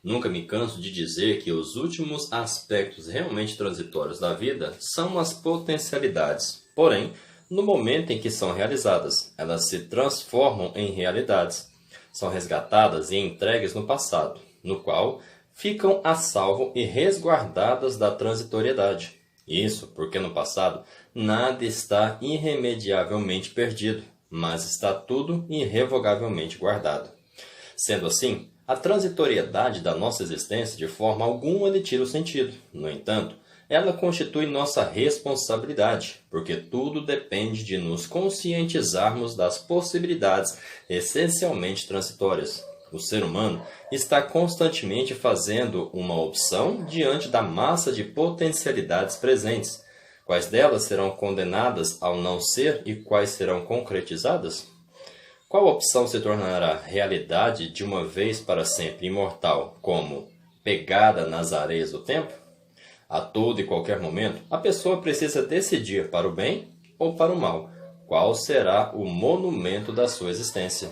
Nunca me canso de dizer que os últimos aspectos realmente transitórios da vida são as potencialidades. Porém, no momento em que são realizadas, elas se transformam em realidades. São resgatadas e entregues no passado, no qual ficam a salvo e resguardadas da transitoriedade. Isso porque no passado nada está irremediavelmente perdido, mas está tudo irrevogavelmente guardado. Sendo assim, a transitoriedade da nossa existência de forma alguma lhe tira o sentido. No entanto, ela constitui nossa responsabilidade, porque tudo depende de nos conscientizarmos das possibilidades essencialmente transitórias. O ser humano está constantemente fazendo uma opção diante da massa de potencialidades presentes. Quais delas serão condenadas ao não ser e quais serão concretizadas? Qual opção se tornará realidade de uma vez para sempre imortal, como pegada nas areias do tempo? A todo e qualquer momento, a pessoa precisa decidir para o bem ou para o mal, qual será o monumento da sua existência.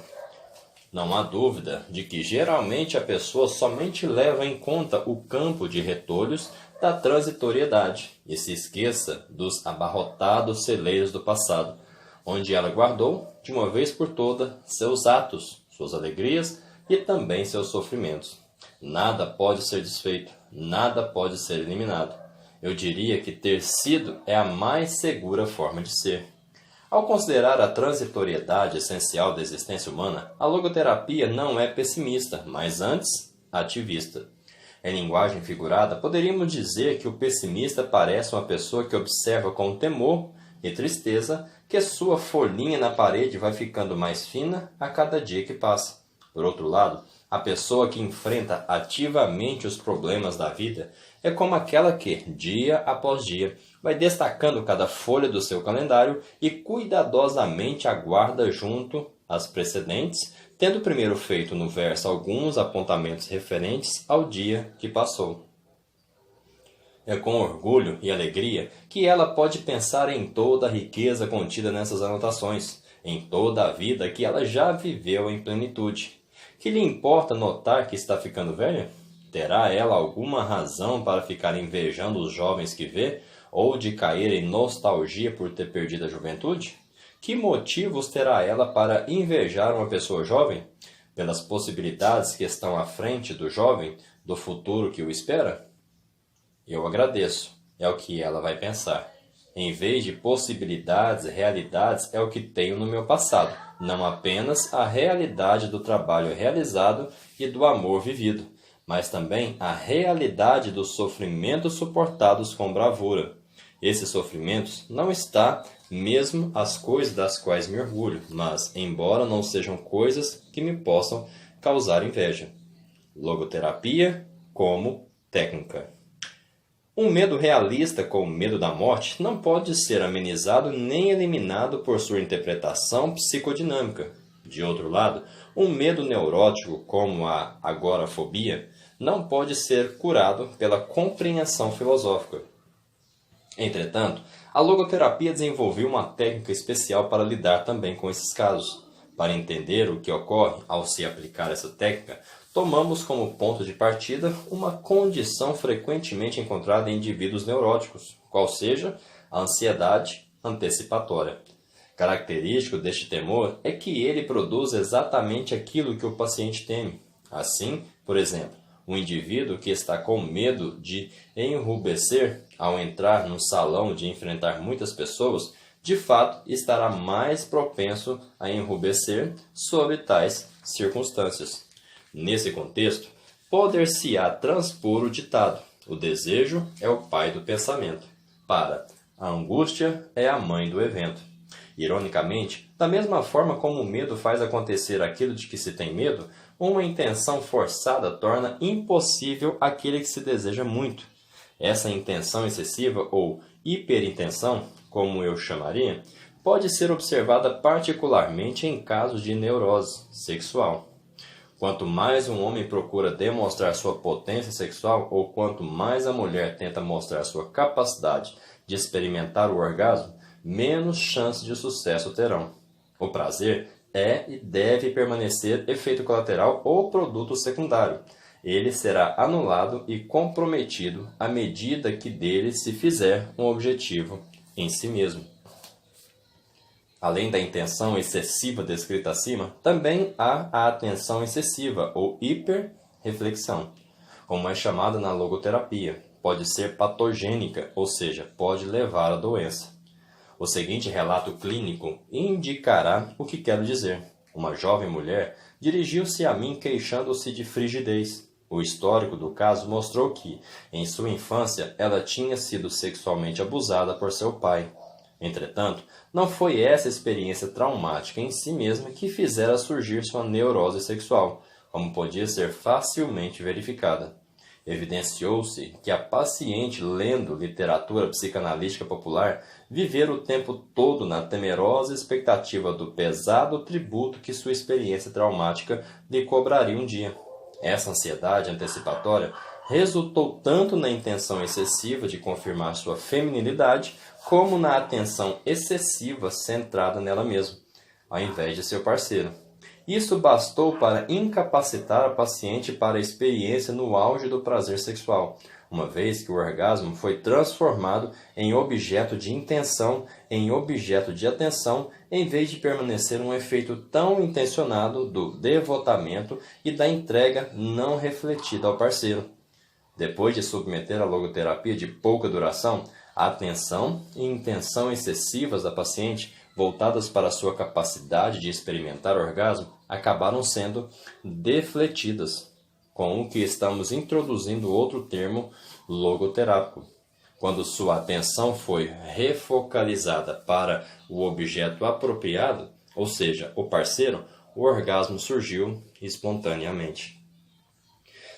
Não há dúvida de que geralmente a pessoa somente leva em conta o campo de retolhos da transitoriedade e se esqueça dos abarrotados celeiros do passado, onde ela guardou, de uma vez por toda, seus atos, suas alegrias e também seus sofrimentos. Nada pode ser desfeito, nada pode ser eliminado. Eu diria que ter sido é a mais segura forma de ser. Ao considerar a transitoriedade essencial da existência humana, a logoterapia não é pessimista, mas antes ativista. Em linguagem figurada, poderíamos dizer que o pessimista parece uma pessoa que observa com temor e tristeza que sua folhinha na parede vai ficando mais fina a cada dia que passa. Por outro lado, a pessoa que enfrenta ativamente os problemas da vida é como aquela que, dia após dia, vai destacando cada folha do seu calendário e cuidadosamente aguarda junto às precedentes, tendo primeiro feito no verso alguns apontamentos referentes ao dia que passou. É com orgulho e alegria que ela pode pensar em toda a riqueza contida nessas anotações, em toda a vida que ela já viveu em plenitude. Que lhe importa notar que está ficando velha? Terá ela alguma razão para ficar invejando os jovens que vê, ou de cair em nostalgia por ter perdido a juventude? Que motivos terá ela para invejar uma pessoa jovem? Pelas possibilidades que estão à frente do jovem, do futuro que o espera? Eu agradeço, é o que ela vai pensar. Em vez de possibilidades e realidades, é o que tenho no meu passado, não apenas a realidade do trabalho realizado e do amor vivido, mas também a realidade dos sofrimentos suportados com bravura. Esses sofrimentos não está mesmo as coisas das quais me orgulho, mas, embora não sejam coisas que me possam causar inveja. Logoterapia como técnica. Um medo realista, como o medo da morte, não pode ser amenizado nem eliminado por sua interpretação psicodinâmica. De outro lado, um medo neurótico, como a agorafobia, não pode ser curado pela compreensão filosófica. Entretanto, a logoterapia desenvolveu uma técnica especial para lidar também com esses casos. Para entender o que ocorre ao se aplicar essa técnica, tomamos como ponto de partida uma condição frequentemente encontrada em indivíduos neuróticos, qual seja a ansiedade antecipatória. Característico deste temor é que ele produz exatamente aquilo que o paciente teme. Assim, por exemplo, um indivíduo que está com medo de enrubescer ao entrar num salão de enfrentar muitas pessoas, de fato estará mais propenso a enrubescer sob tais circunstâncias. Nesse contexto, poder-se-á transpor o ditado: o desejo é o pai do pensamento, para a angústia é a mãe do evento. Ironicamente, da mesma forma como o medo faz acontecer aquilo de que se tem medo, uma intenção forçada torna impossível aquele que se deseja muito. Essa intenção excessiva ou hiperintenção, como eu chamaria, pode ser observada particularmente em casos de neurose sexual. Quanto mais um homem procura demonstrar sua potência sexual ou quanto mais a mulher tenta mostrar sua capacidade de experimentar o orgasmo, menos chances de sucesso terão. O prazer é e deve permanecer efeito colateral ou produto secundário. Ele será anulado e comprometido à medida que dele se fizer um objetivo em si mesmo. Além da intenção excessiva descrita acima, também há a atenção excessiva ou hiperreflexão, como é chamada na logoterapia. Pode ser patogênica, ou seja, pode levar à doença. O seguinte relato clínico indicará o que quero dizer. Uma jovem mulher dirigiu-se a mim queixando-se de frigidez. O histórico do caso mostrou que, em sua infância, ela tinha sido sexualmente abusada por seu pai. Entretanto, não foi essa experiência traumática em si mesma que fizera surgir sua neurose sexual, como podia ser facilmente verificada. Evidenciou-se que a paciente, lendo literatura psicanalítica popular, vivera o tempo todo na temerosa expectativa do pesado tributo que sua experiência traumática lhe cobraria um dia. Essa ansiedade antecipatória resultou tanto na intenção excessiva de confirmar sua feminilidade, como na atenção excessiva centrada nela mesma, ao invés de seu parceiro. Isso bastou para incapacitar a paciente para a experiência no auge do prazer sexual, uma vez que o orgasmo foi transformado em objeto de intenção, em objeto de atenção, em vez de permanecer um efeito tão intencionado do devotamento e da entrega não refletida ao parceiro. Depois de submeter a logoterapia de pouca duração, a atenção e intenção excessivas da paciente, voltadas para a sua capacidade de experimentar orgasmo, acabaram sendo defletidas, com o que estamos introduzindo outro termo logoterápico. Quando sua atenção foi refocalizada para o objeto apropriado, ou seja, o parceiro, o orgasmo surgiu espontaneamente.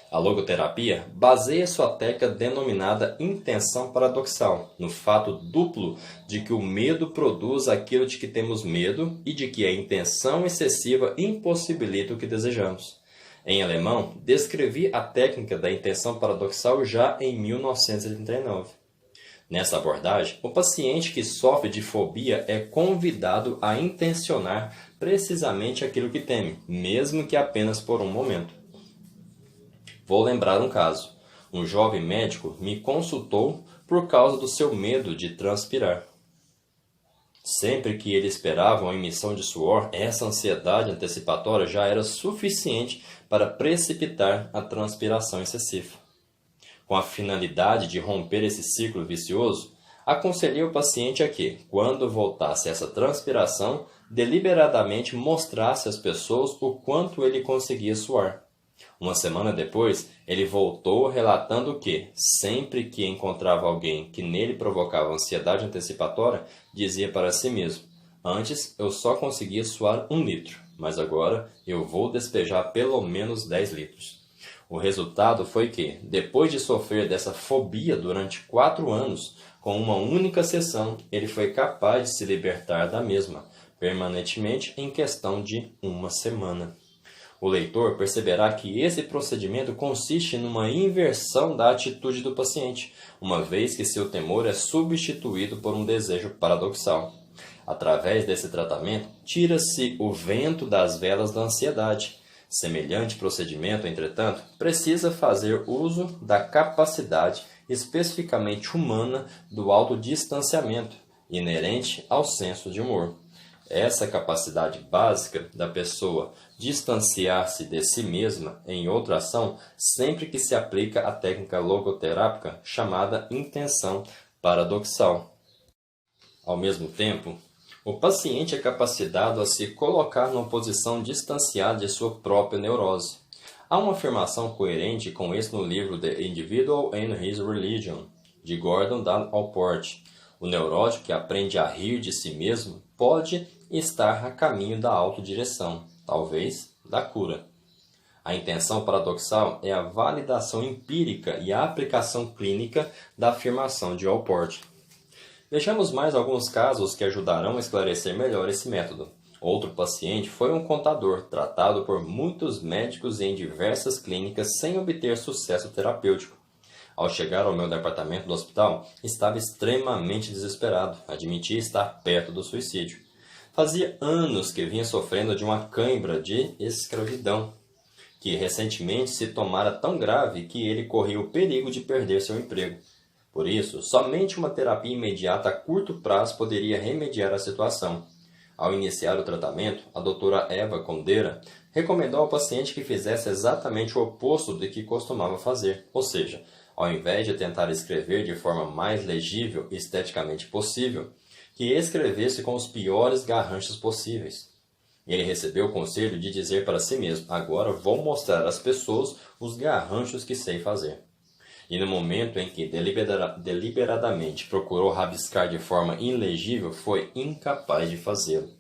A logoterapia baseia sua técnica denominada intenção paradoxal, no fato duplo de que o medo produz aquilo de que temos medo e de que a intenção excessiva impossibilita o que desejamos. Em alemão, descrevi a técnica da intenção paradoxal já em 1939. Nessa abordagem, o paciente que sofre de fobia é convidado a intencionar precisamente aquilo que teme, mesmo que apenas por um momento. Vou lembrar um caso. Um jovem médico me consultou por causa do seu medo de transpirar. Sempre que ele esperava uma emissão de suor, essa ansiedade antecipatória já era suficiente para precipitar a transpiração excessiva. Com a finalidade de romper esse ciclo vicioso, aconselhei o paciente a que, quando voltasse essa transpiração, deliberadamente mostrasse às pessoas o quanto ele conseguia suar. Uma semana depois, ele voltou relatando que, sempre que encontrava alguém que nele provocava ansiedade antecipatória, dizia para si mesmo: "Antes eu só conseguia suar 1 litro, mas agora eu vou despejar pelo menos 10 litros." O resultado foi que, depois de sofrer dessa fobia durante 4 anos, com uma única sessão, ele foi capaz de se libertar da mesma, permanentemente em questão de 1 semana. O leitor perceberá que esse procedimento consiste numa inversão da atitude do paciente, uma vez que seu temor é substituído por um desejo paradoxal. Através desse tratamento, tira-se o vento das velas da ansiedade. Semelhante procedimento, entretanto, precisa fazer uso da capacidade especificamente humana do autodistanciamento, inerente ao senso de humor. Essa capacidade básica da pessoa distanciar-se de si mesma em outra ação sempre que se aplica a técnica logoterápica chamada intenção paradoxal. Ao mesmo tempo, o paciente é capacitado a se colocar numa posição distanciada de sua própria neurose. Há uma afirmação coerente com isso no livro The Individual and His Religion, de Gordon D. Allport. O neurótico que aprende a rir de si mesmo pode estar a caminho da autodireção, talvez da cura. A intenção paradoxal é a validação empírica e a aplicação clínica da afirmação de Allport. Vejamos mais alguns casos que ajudarão a esclarecer melhor esse método. Outro paciente foi um contador, tratado por muitos médicos em diversas clínicas sem obter sucesso terapêutico. Ao chegar ao meu departamento do hospital, estava extremamente desesperado, admitia estar perto do suicídio. Fazia anos que vinha sofrendo de uma cãibra de escravidão, que recentemente se tomara tão grave que ele corria o perigo de perder seu emprego. Por isso, somente uma terapia imediata a curto prazo poderia remediar a situação. Ao iniciar o tratamento, a doutora Eva Condera recomendou ao paciente que fizesse exatamente o oposto do que costumava fazer, ou seja, ao invés de tentar escrever de forma mais legível e esteticamente possível, que escrevesse com os piores garranchos possíveis. Ele recebeu o conselho de dizer para si mesmo: "Agora vou mostrar às pessoas os garranchos que sei fazer." E no momento em que deliberadamente procurou rabiscar de forma ilegível, foi incapaz de fazê-lo.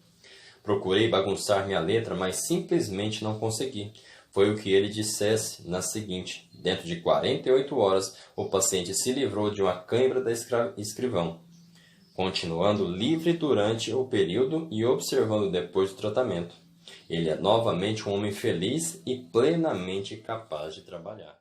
Procurei bagunçar minha letra, mas simplesmente não consegui. Foi o que ele dissesse na seguinte: dentro de 48 horas, o paciente se livrou de uma cãibra da escrivão, continuando livre durante o período e observando depois do tratamento. Ele é novamente um homem feliz e plenamente capaz de trabalhar.